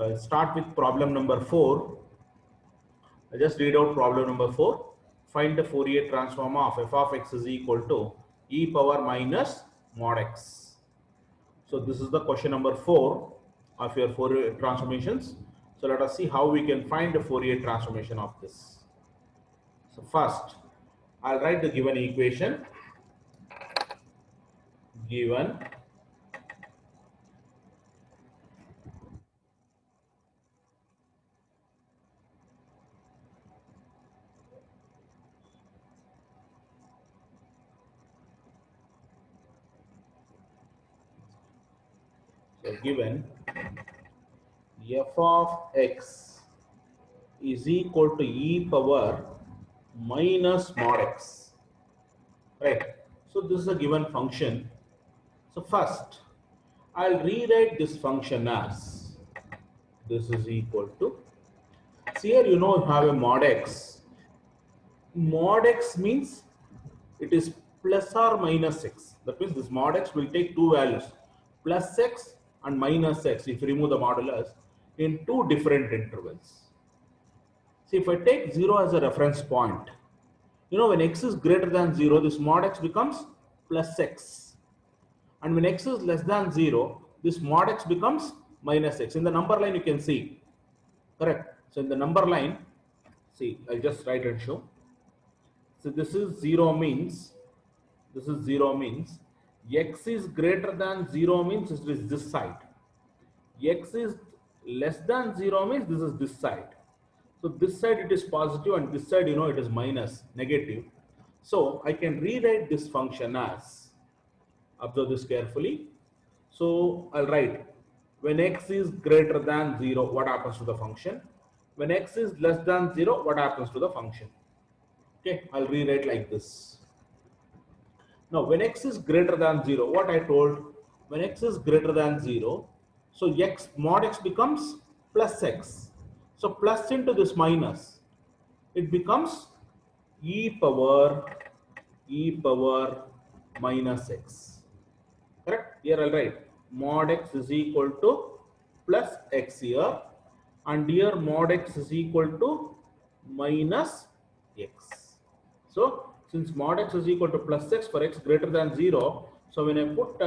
I'll start with problem number 4. I just read out problem number 4. Find the Fourier transform of f of x is equal to e power minus mod x. So this is the question number 4 of your Fourier transformations. So let us see how we can find the Fourier transformation of this. So first, I'll write the given equation. Given given f of x is equal to e power minus mod x, right? So this is a given function. So first, I'll rewrite this function as this is equal to, so here you have a mod x. Mod x means it is plus or minus x. That means this mod x will take two values, plus x and minus x, if you remove the modulus, in two different intervals. See, if I take 0 as a reference point, when x is greater than 0, this mod x becomes plus x. And when x is less than 0, this mod x becomes minus x. In the number line, you can see. Correct. So in the number line, see, I'll just write and show. So this is 0 means, x is greater than 0 means it is this side. X is less than 0 means this is this side. So this side it is positive and this side it is minus, negative. So I can rewrite this function as, observe this carefully. So I'll write when x is greater than 0, what happens to the function? When x is less than 0, what happens to the function? Okay, I'll rewrite like this. Now when x is greater than 0, what I told, when x is greater than 0, so x mod x becomes plus x. So plus into this minus, it becomes e power minus x. Correct? Here I'll write mod x is equal to plus x here, and here mod x is equal to minus x. So since mod x is equal to plus x for x greater than 0, so when I put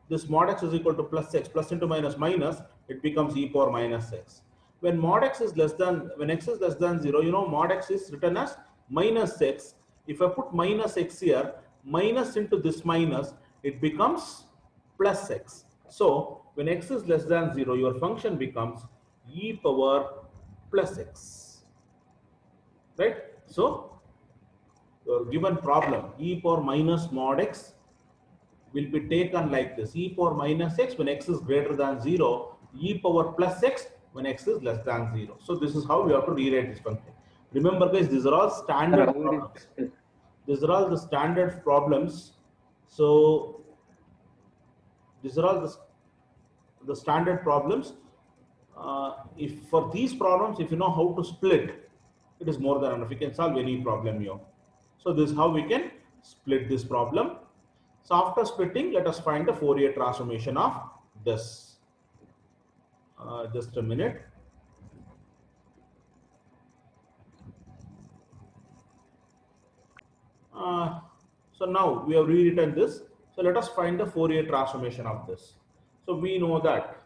this mod x is equal to plus x, plus into minus minus, it becomes e power minus x. When mod x is less than, when x is less than 0, mod x is written as minus x. If I put minus x here, minus into this minus, it becomes plus x. So when x is less than 0, your function becomes e power plus x. Right? So your given problem, e power minus mod x, will be taken like this: e power minus x when x is greater than 0, e power plus x when x is less than 0. So this is how we have to rewrite this function. Remember guys, these are all standard problems. These are all the standard problems. So these are all the standard problems. If for these problems, if you know how to split, it is more than enough. You can solve any problem here. So this is how we can split this problem. So after splitting, let us find the Fourier transformation of this. Just a minute. So now we have rewritten this. So let us find the Fourier transformation of this. So we know that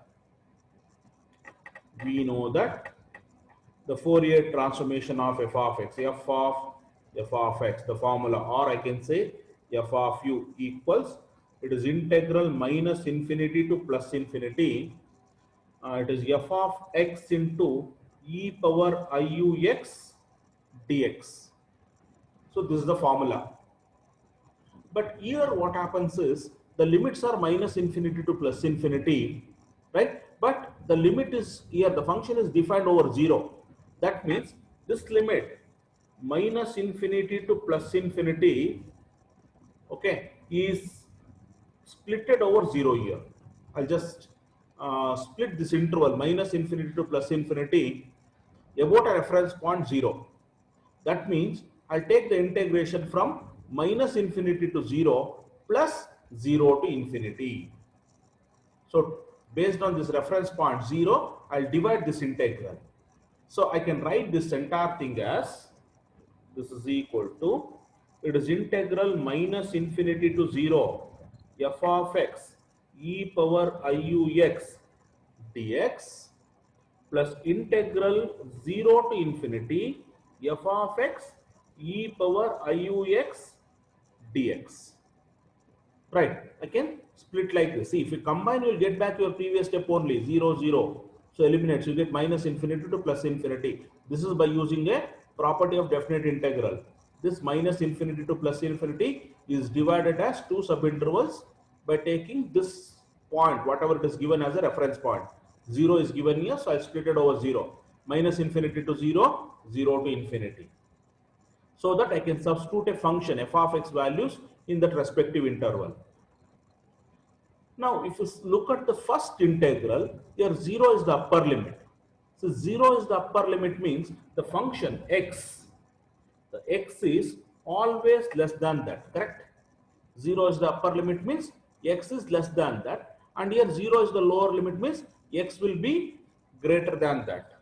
the Fourier transformation of f of x, f of x, the formula, or I can say f of u equals, it is integral minus infinity to plus infinity. It is f of x into e power iux dx. So this is the formula. But here what happens is the limits are minus infinity to plus infinity, right? But the limit is here, the function is defined over 0. That means this limit minus infinity to plus infinity, okay, is splitted over 0 here. I'll just split this interval minus infinity to plus infinity about a reference point 0. That means I'll take the integration from minus infinity to 0 plus 0 to infinity. So based on this reference point 0, I'll divide this integral. So I can write this entire thing as, this is equal to, it is integral minus infinity to 0 f of x e power iux dx plus integral 0 to infinity f of x e power iux dx. Right, I can split like this. See, if you combine, you'll get back your previous step only, 0, 0. So eliminates, you get minus infinity to plus infinity. This is by using a property of definite integral. This minus infinity to plus infinity is divided as two subintervals by taking this point, whatever it is given as a reference point. 0 is given here, so I split it over 0. Minus infinity to 0, 0 to infinity. So that I can substitute a function f of x values in that respective interval. Now, if you look at the first integral, here 0 is the upper limit. So 0 is the upper limit means the function x, the x is always less than that, correct? 0 is the upper limit means x is less than that, and here 0 is the lower limit means x will be greater than that.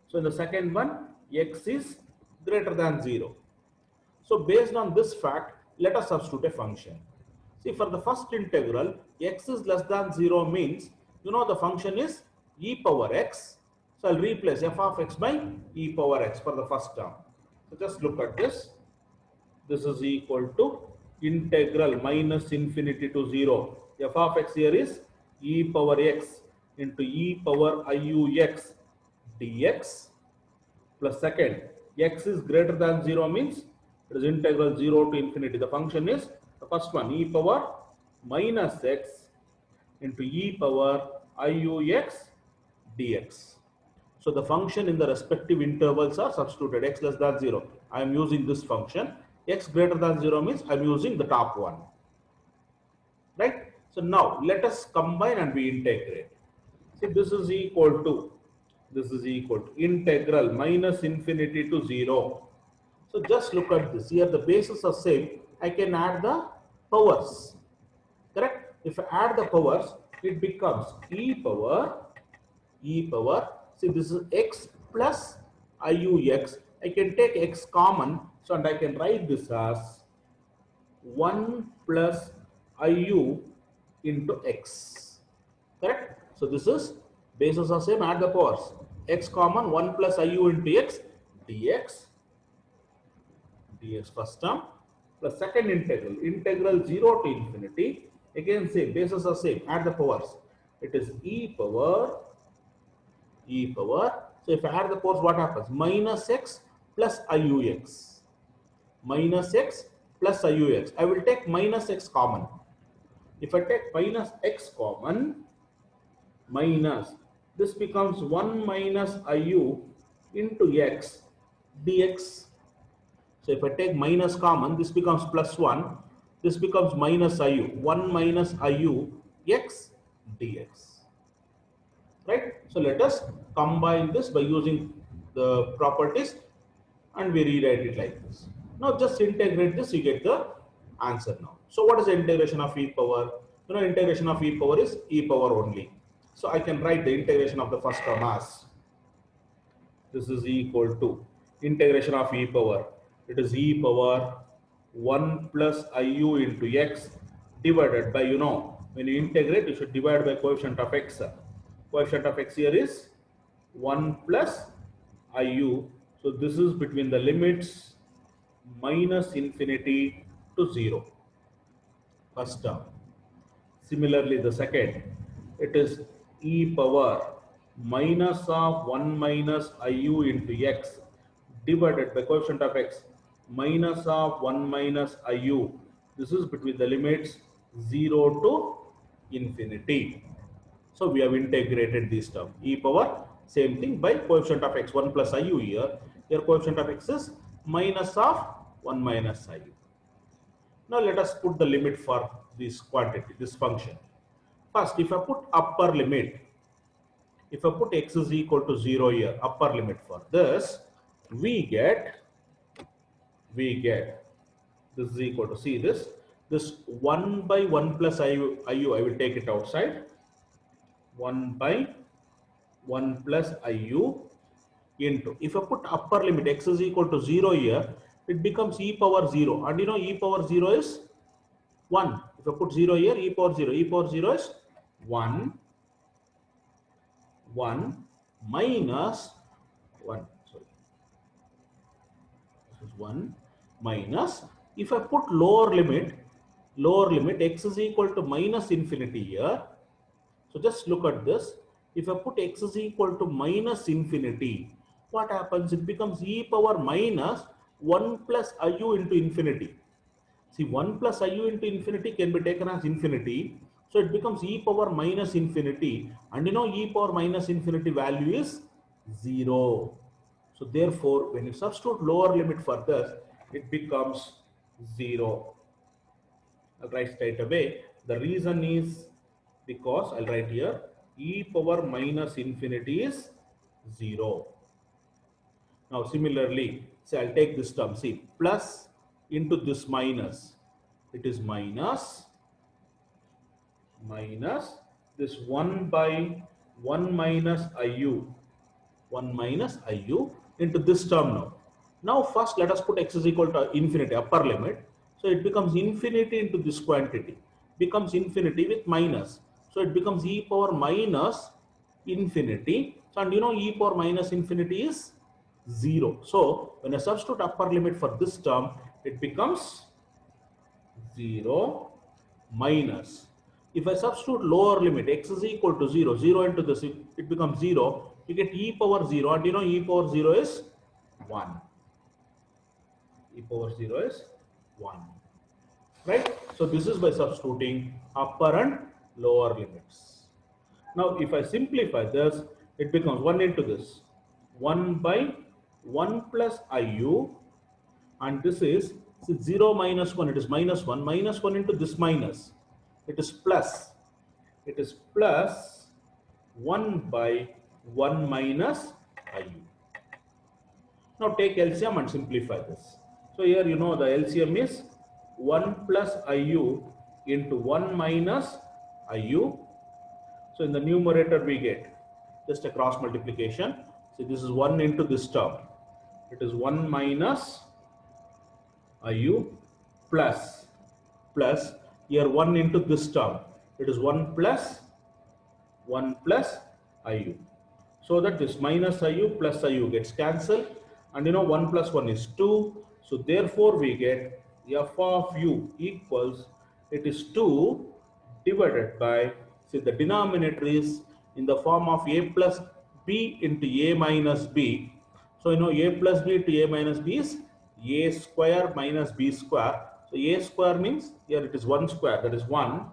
So in the second one, x is greater than 0. So based on this fact, let us substitute a function. See, for the first integral, x is less than 0 means, the function is e power x. So I'll replace f of x by e power x for the first term. So just look at this. This is equal to integral minus infinity to 0. F of x here is e power x into e power iux dx plus second, x is greater than 0 means it is integral 0 to infinity. The function is the first one, e power minus x into e power iux dx. So the function in the respective intervals are substituted. X less than 0, I am using this function. X greater than 0 means I am using the top one. Right? So now let us combine and we integrate. See, this is equal to integral minus infinity to 0. So just look at this. Here the bases are same. I can add the powers. Correct? If I add the powers, it becomes e power. See, this is x plus iux. I can take x common, so and I can write this as 1 plus iu into x. Correct? So this is bases are same, add the powers. X common, 1 plus iu into x dx first term plus second integral 0 to infinity. Again same, bases are same, add the powers. It is e power. So if I add the powers, what happens? Minus x plus iux. Minus x plus iux. I will take minus x common. If I take minus x common, minus, this becomes 1 minus iu into x dx. So if I take minus common, this becomes plus 1. This becomes minus iu. 1 minus iu x dx. Right? So let us combine this by using the properties and we rewrite it like this. Now just integrate this, you get the answer now. So what is the integration of e power? Integration of e power is e power only. So I can write the integration of the first term as, this is equal to integration of e power. It is e power 1 plus iu into x divided by, when you integrate, you should divide by coefficient of x. Coefficient of x here is 1 plus iu. So this is between the limits minus infinity to 0. First term. Similarly, the second, it is e power minus of 1 minus iu into x divided by coefficient of x minus of 1 minus iu. This is between the limits 0 to infinity. So we have integrated this term. E power, same thing, by coefficient of x, 1 plus iu here. Here coefficient of x is minus of 1 minus iu. Now let us put the limit for this quantity, this function. First, if I put upper limit, if I put x is equal to 0 here, upper limit for this, we get this is equal to, see this 1 by 1 plus iu, I will take it outside. 1 by 1 plus iu into, if I put upper limit x is equal to 0 here, it becomes e power 0, and you know e power 0 is 1. If I put 0 here, e power 0 is 1 minus 1, sorry, this is 1 minus, if I put lower limit x is equal to minus infinity here. So just look at this. If I put x is equal to minus infinity, what happens? It becomes e power minus 1 plus iu into infinity. See, 1 plus iu into infinity can be taken as infinity. So it becomes e power minus infinity. And you know e power minus infinity value is 0. So therefore, when you substitute lower limit for this, it becomes 0. I'll write straight away. The reason is because I'll write here e power minus infinity is 0. Now similarly, say I'll take this term, see, plus into this minus, it is minus this 1 by 1 minus iu, 1 minus iu into this term now. Now first let us put x is equal to infinity, upper limit. So it becomes infinity into this quantity, becomes infinity with minus. So it becomes e power minus infinity. So, and you know e power minus infinity is 0. So when I substitute upper limit for this term, it becomes 0 minus. If I substitute lower limit x is equal to 0, 0 into this, it becomes 0. You get e power 0, and you know e power 0 is 1. E power 0 is 1. Right? So this is by substituting upper and lower limits. Now if I simplify this, it becomes 1 into this, 1 by 1 plus iu, and this is 0 minus 1, it is minus 1, minus 1 into this minus, it is plus 1 by 1 minus iu. Now take LCM and simplify this. So here you know the LCM is 1 plus iu into 1 minus iu. So in the numerator we get just a cross multiplication. So this is 1 into this term. It is 1 minus iu plus here 1 into this term. It is 1 plus iu. So that this minus iu plus iu gets cancelled, and you know 1 plus 1 is 2. So therefore we get f of u equals, it is 2 divided by, see the denominator is in the form of a plus b into a minus b. So you know a plus b into a minus b is a square minus b square. So a square means here it is 1 square, that is 1,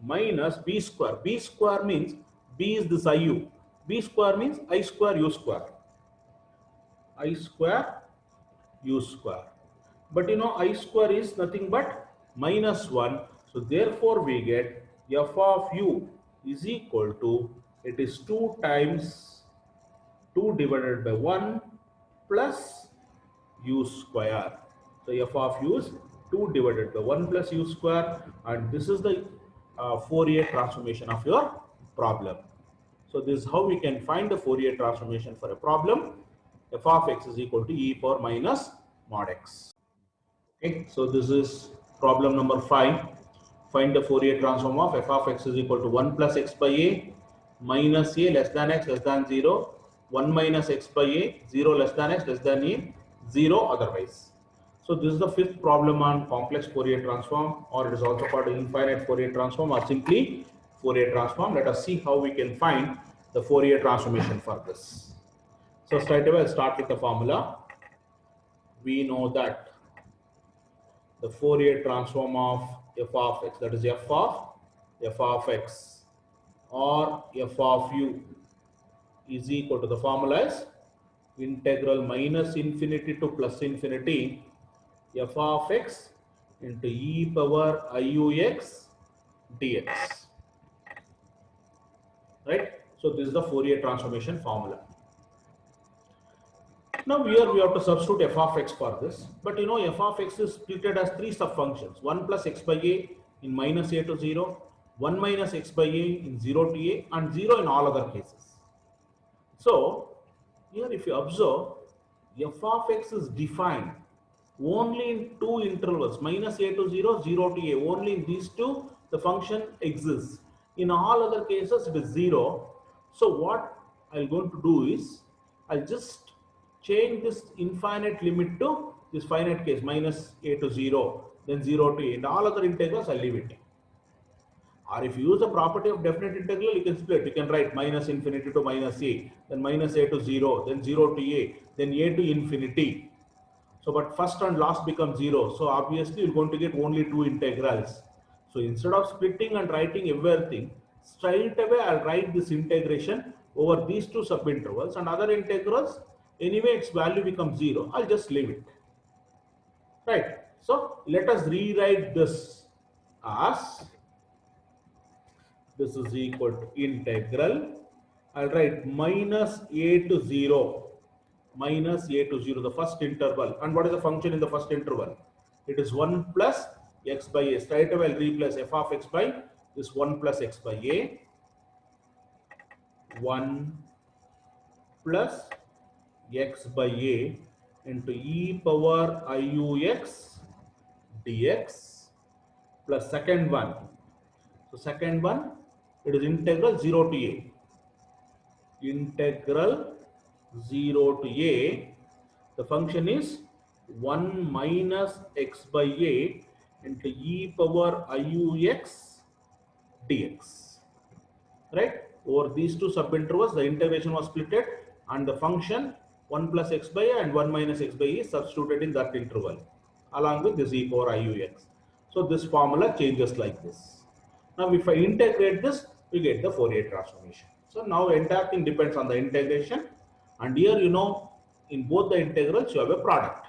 minus b square. B square means b is this iu. B square means I square u square. I square u square. But you know I square is nothing but minus 1. So therefore we get f of u is equal to, it is 2 times 2 divided by 1 plus u square. So f of u is 2 divided by 1 plus u square, and this is the Fourier transformation of your problem. So this is how we can find the Fourier transformation for a problem. F of x is equal to e power minus mod x. Okay, so this is problem number 5. Find the Fourier transform of f of x is equal to 1 plus x by a minus a less than x less than 0, 1 minus x by a, 0 less than x less than a, 0 otherwise. So this is the 5th problem on complex Fourier transform, or it is also called infinite Fourier transform, or simply Fourier transform. Let us see how we can find the Fourier transformation for this. So straight away I'll start with the formula. We know that the Fourier transform of f of x, that is f of x or f of u, is equal to, the formula is integral minus infinity to plus infinity f of x into e power iux dx. Right? So this is the Fourier transformation formula. Now here we have to substitute f of x for this, but you know f of x is treated as 3 subfunctions, 1 plus x by a in minus a to 0, 1 minus x by a in 0 to a and 0 in all other cases. So here if you observe, f of x is defined only in two intervals, minus a to 0, 0 to a. Only in these two the function exists. In all other cases it is 0. So what I'm going to do is I'll just change this infinite limit to this finite case, minus a to 0, then 0 to a. In all other integrals I'll leave it. Or if you use the property of definite integral, you can split. You can write minus infinity to minus a, then minus a to 0, then 0 to a, then a to infinity. So, but first and last become 0. So, obviously, you're going to get only two integrals. So, instead of splitting and writing everything, straight away I'll write this integration over these two subintervals, and other integrals, anyway, its value becomes 0. I'll just leave it. Right. So, let us rewrite this as this is equal to integral. I'll write minus a to 0. Minus a to 0, the first interval. And what is the function in the first interval? It is 1 plus x by a. Straight away I'll replace f of x by this 1 plus x by a. 1 plus x by a into e power iux dx plus second one. So second one, it is integral 0 to a. Integral 0 to a, the function is 1 minus x by a into e power iux dx. Right? Over these two subintervals, the integration was splitted and the function 1 plus x by a and 1 minus x by a is substituted in that interval along with this e power iux. So this formula changes like this. Now if I integrate this, we get the Fourier transformation. So now entire thing depends on the integration. And here, you know, in both the integrals, you have a product.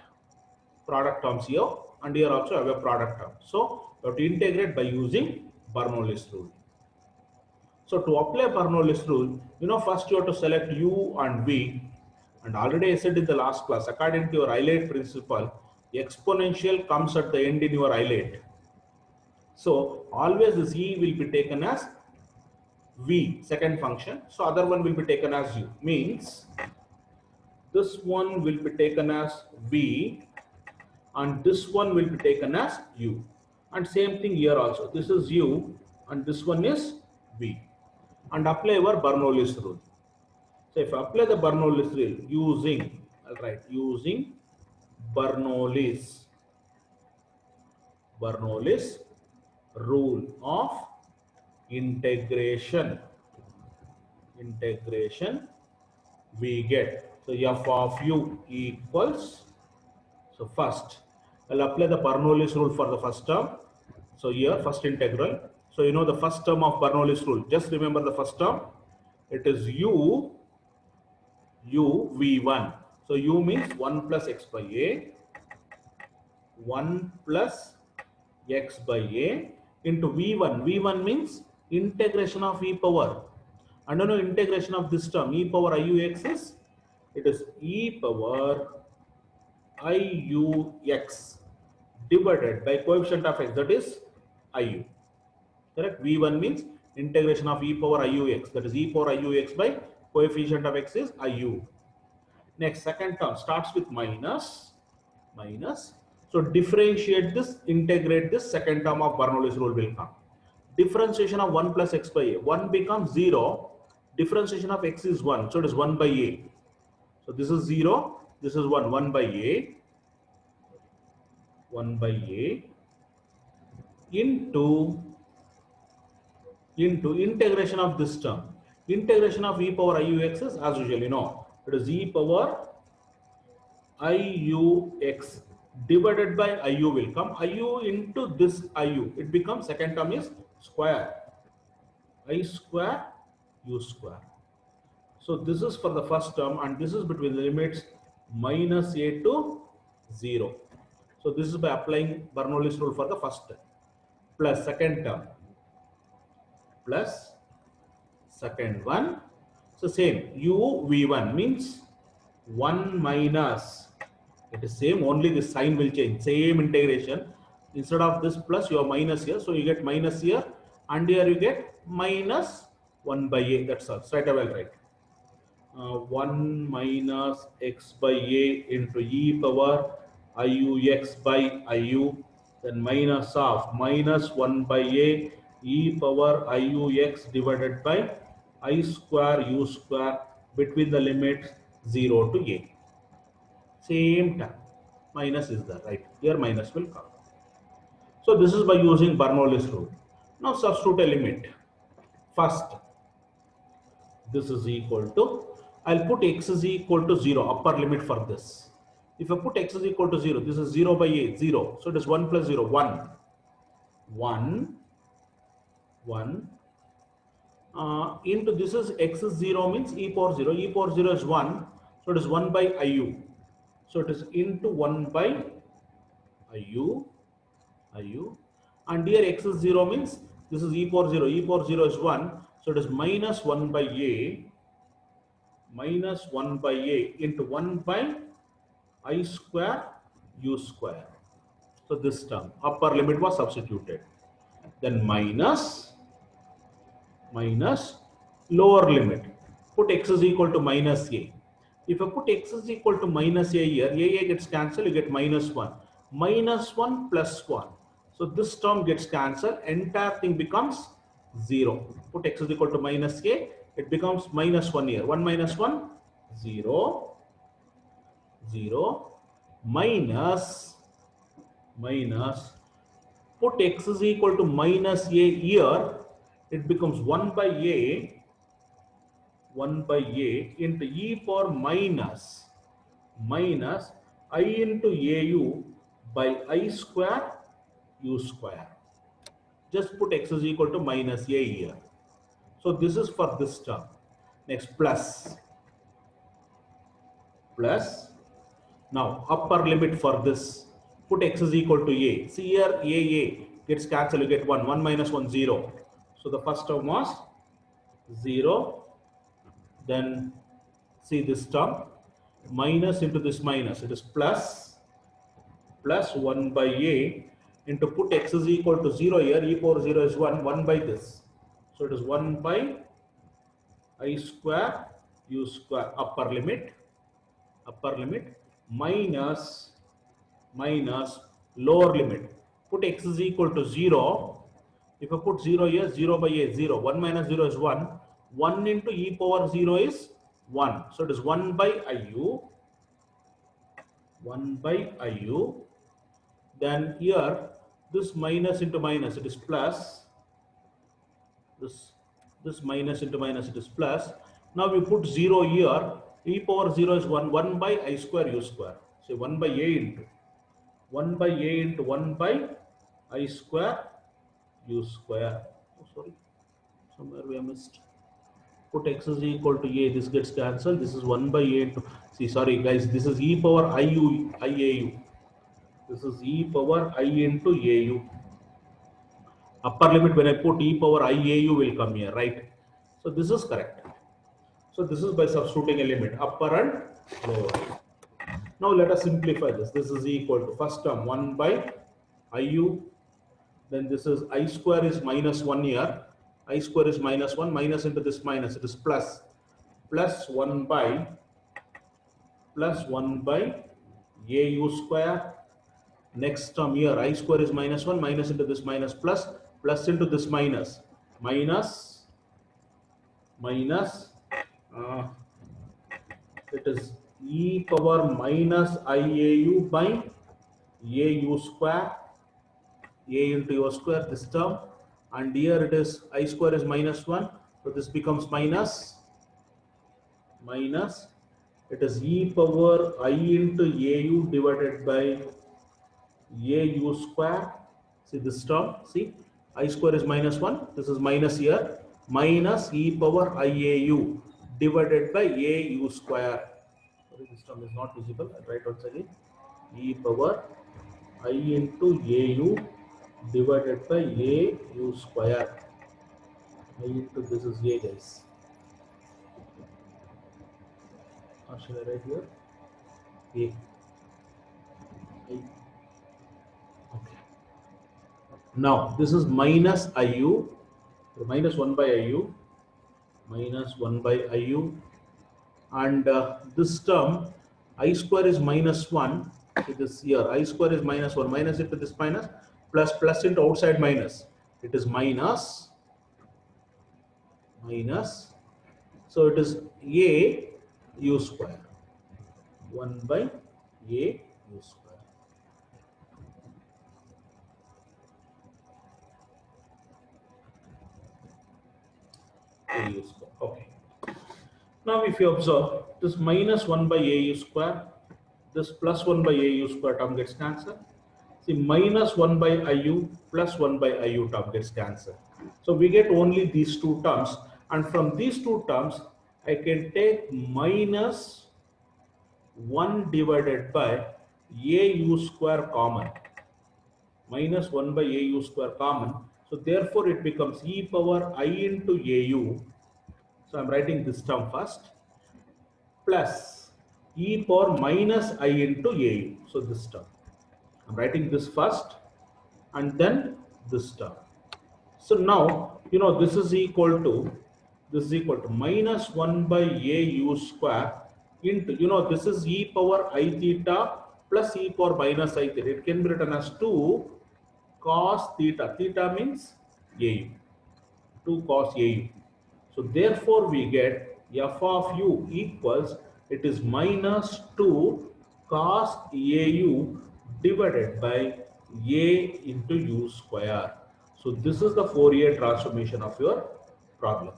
Product terms here, and here also you have a product term. So, you have to integrate by using Bernoulli's rule. So, to apply Bernoulli's rule, you know, first you have to select u and v. And already I said in the last class, according to your Eilert principle, exponential comes at the end in your Eilert. So, always this e will be taken as v, second function. So, other one will be taken as u. Means, this one will be taken as v and this one will be taken as u. And same thing here also. This is u and this one is v. And apply our Bernoulli's rule. So if I apply the Bernoulli's rule using, I'll write using Bernoulli's rule of integration, we get, so f of u equals, so first I'll apply the Bernoulli's rule for the first term. So here first integral. So you know the first term of Bernoulli's rule. Just remember the first term. It is u v1. So u means 1 plus x by a, 1 plus x by a into v1. v1 means integration of e power. And you know integration of this term e power iux is, it is e power iux divided by coefficient of x, that is iu. Correct? v1 means integration of e power iux, that is e power iux by coefficient of x is iu. Next, second term starts with minus. So differentiate this, integrate this, second term of Bernoulli's rule will come. Differentiation of 1 plus x by a, 1 becomes 0. Differentiation of x is 1, so it is 1 by a. So this is 0, this is 1, 1 by a into integration of this term. Integration of e power iux is, as usual, you know, it is e power iux divided by iu will come. Iu into this iu, it becomes, second term is square, I square u square. So this is for the first term and this is between the limits minus a to 0. So this is by applying Bernoulli's rule for the first term. Plus second term plus second one. So same u v1 means 1 minus, it is same, only the sign will change, same integration. Instead of this plus you have minus here, so you get minus here and here you get minus 1 by a. That's all. Straight away I'll write 1 minus x by a into e power iu x by iu, then minus of minus 1 by a e power iu x divided by I square u square between the limits 0 to a. Same time minus is there, right? Here minus will come. So this is by using Bernoulli's rule. Now substitute a limit. First, this is equal to, I'll put x is equal to 0, upper limit for this. If I put x is equal to 0, this is 0 by a, 0. So it is 1 plus 0, 1. 1, 1. Into this is x is 0 means e power 0. E power 0 is 1. So it is 1 by iu. So it is into 1 by iu. And here x is 0 means this is e power 0. E power 0 is 1. So it is minus 1 by a. Minus 1 by a into 1 by I square u square. So this term, upper limit was substituted. Then minus lower limit. Put x is equal to minus a. If I put x is equal to minus a here, a gets cancelled, you get minus 1. Minus 1 plus 1. So this term gets cancelled, entire thing becomes 0. Put x is equal to minus a, it becomes minus 1 here. 1 minus 1, 0. 0. Minus. Put x is equal to minus a here, it becomes 1 by a into e power minus I into au by I square u square. Just put x is equal to minus a here. So this is for this term. Next plus. Now upper limit for this. Put x is equal to a. See here a gets cancelled. You get 1. 1 minus 1, 0. So the first term was 0. Then see this term. Minus into this minus. It is plus 1 by a into put x is equal to 0 here. E power 0 is 1. 1 by this. So it is 1 by I square u square, upper limit minus lower limit. Put x is equal to 0. If I put 0 here, 0 by a, 0. 1 minus 0 is 1. 1 into e power 0 is 1. So it is 1 by iu. Then here, this minus into minus, it is plus. This minus into minus, it is plus. Now we put 0 here. E power 0 is 1. 1 by I square u square. So 1 by a into 1 by a into 1 by I square u square. Oh, sorry, somewhere we have missed. Put x is equal to a. This gets cancelled. This is 1 by a into. See, sorry guys. This is e power iau. This is e power I into au. Upper limit, when I put e power iau will come here, right? So this is correct. So this is by substituting a limit, upper and lower. Now let us simplify this. This is equal to first term 1 by iu. Then this is I square is minus 1 here. I square is minus 1. Minus into this minus. It is plus 1 by au square. Next term here, I square is minus 1. Minus into this minus plus into this minus. It is e power minus iau by au square. A into u square, this term. And here it is I square is minus 1. So this becomes minus. It is e power I into au divided by au square. See this term. See, I square is minus 1. This is minus here. Minus e power iau divided by au square. Sorry, this term is not visible. I'll write once again. E power I into au divided by au square. I into this is a, guys. Or should I write here? A. Okay. Now this is minus iu minus 1 by IU, minus 1 by IU, and this term I square is minus 1. It is here, I square is minus 1, minus into this minus, plus into outside minus. It is minus, so it is A U square, 1 by A U square. A U square. Okay. Now if you observe, this minus 1 by AU square, this plus 1 by AU square term gets cancelled. See, minus 1 by IU plus 1 by IU term gets cancelled. So we get only these two terms, and from these two terms I can take minus 1 divided by AU square common. Minus 1 by AU square common. So therefore it becomes e power I into AU. So I'm writing this term first, plus e power minus I into AU. So this term. I'm writing this first and then this term. So now, this is equal to minus 1 by AU square into, this is e power I theta plus e power minus I theta. It can be written as 2 cos theta. Theta means AU. 2 cos AU. So therefore we get f of u equals, it is minus 2 cos AU divided by A into U square. So this is the Fourier transformation of your problem,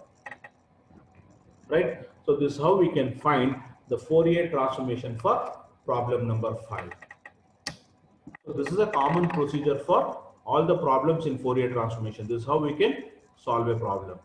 right? So this is how we can find the Fourier transformation for problem number 5. So this is a common procedure for all the problems in Fourier transformation. This is how we can solve a problem.